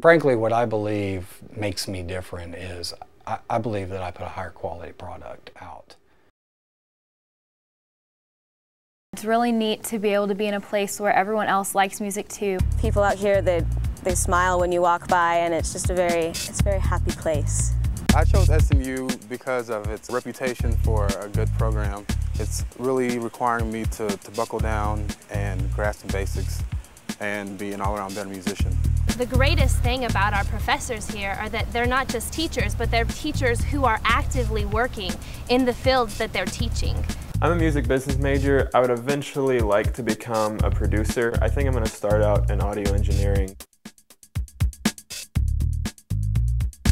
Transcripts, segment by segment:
Frankly, what I believe makes me different is I believe that I put a higher quality product out. It's really neat to be able to be in a place where everyone else likes music too. People out here, they smile when you walk by, and it's just a very happy place. I chose SMU because of its reputation for a good program. It's really requiring me to buckle down and grasp the basics and be an all-around better musician. The greatest thing about our professors here are that they're not just teachers, but they're teachers who are actively working in the fields that they're teaching. I'm a music business major. I would eventually like to become a producer. I think I'm going to start out in audio engineering.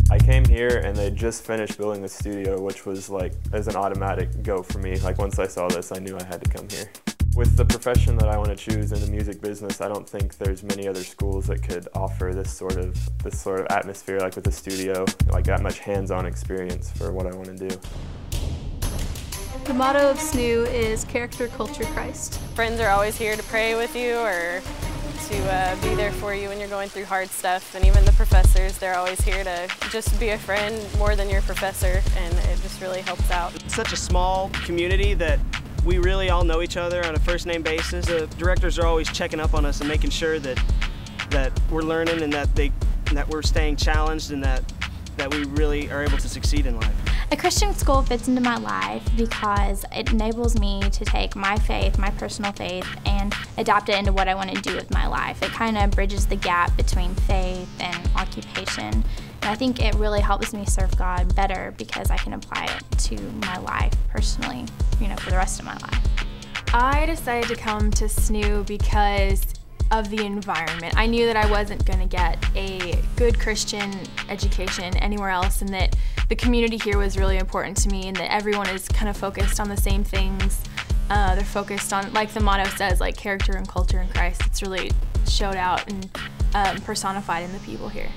I came here and they just finished building the studio, which was like as an automatic go for me. Like once I saw this, I knew I had to come here. With the profession that I want to choose in the music business, I don't think there's many other schools that could offer this sort of atmosphere, like with the studio, like that much hands-on experience for what I want to do. The motto of SNU is Character, Culture, Christ. Friends are always here to pray with you or to be there for you when you're going through hard stuff, and even the professors, they're always here to just be a friend more than your professor, and it just really helps out. It's such a small community that we really all know each other on a first-name basis. The directors are always checking up on us and making sure that we're learning and that we're staying challenged and that we really are able to succeed in life. A Christian school fits into my life because it enables me to take my faith, my personal faith, and adapt it into what I want to do with my life. It kind of bridges the gap between faith and occupation. And I think it really helps me serve God better because I can apply it to my life personally, for the rest of my life. I decided to come to SNU because of the environment. I knew that I wasn't going to get a good Christian education anywhere else, and that the community here was really important to me, and that everyone is kind of focused on the same things. They're focused on, like the motto says, like character and culture in Christ. It's really showed out and personified in the people here.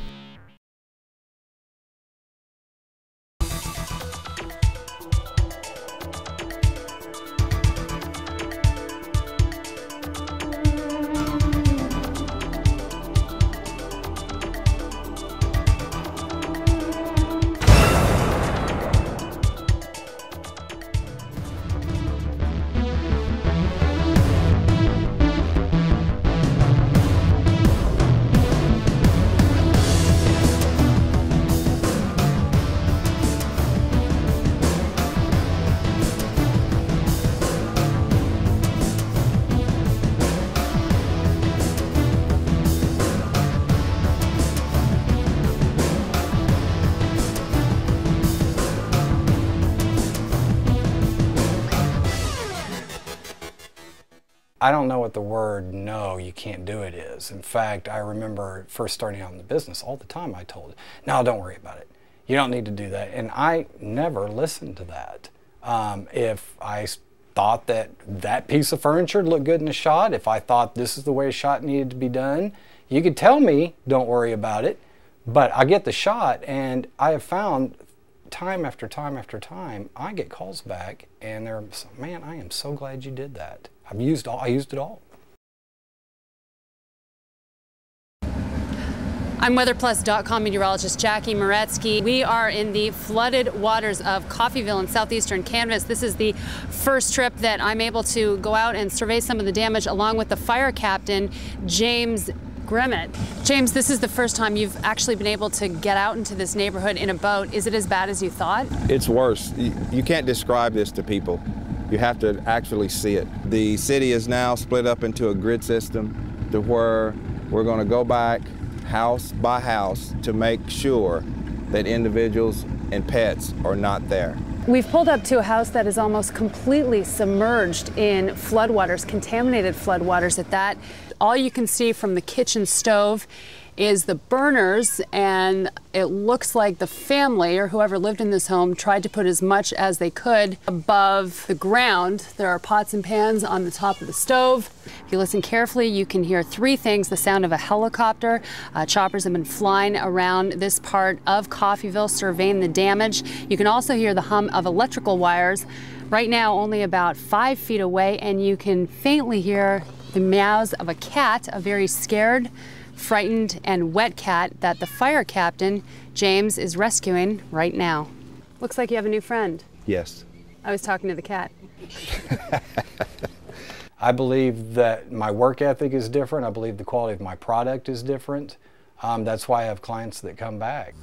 I don't know what the word "no, you can't do it" is. In fact, I remember first starting out in the business, all the time I told, no, don't worry about it. You don't need to do that. And I never listened to that. If I thought that piece of furniture looked good in a shot, if I thought this is the way a shot needed to be done, you could tell me, don't worry about it. But I get the shot, and I have found time after time after time, I get calls back, and they're, man, I am so glad you did that. I used it all. I'm WeatherPlus.com meteorologist Jackie Moretsky. We are in the flooded waters of Coffeyville in southeastern Kansas. This is the first trip that I'm able to go out and survey some of the damage along with the fire captain, James Grimmett. James, this is the first time you've actually been able to get out into this neighborhood in a boat. Is it as bad as you thought? It's worse. You can't describe this to people. You have to actually see it. The city is now split up into a grid system to where we're going to go back house by house to make sure that individuals and pets are not there. We've pulled up to a house that is almost completely submerged in floodwaters, contaminated floodwaters at that. All you can see from the kitchen stove is the burners, and it looks like the family or whoever lived in this home tried to put as much as they could above the ground. There are pots and pans on the top of the stove. If you listen carefully, you can hear three things: the sound of a helicopter. Choppers have been flying around this part of Coffeyville surveying the damage. You can also hear the hum of electrical wires. Right now, only about 5 feet away, and you can faintly hear the meows of a cat, a very scared, frightened and wet cat that the fire captain, James, is rescuing right now. Looks like you have a new friend. Yes. I was talking to the cat. I believe that my work ethic is different. I believe the quality of my product is different. That's why I have clients that come back.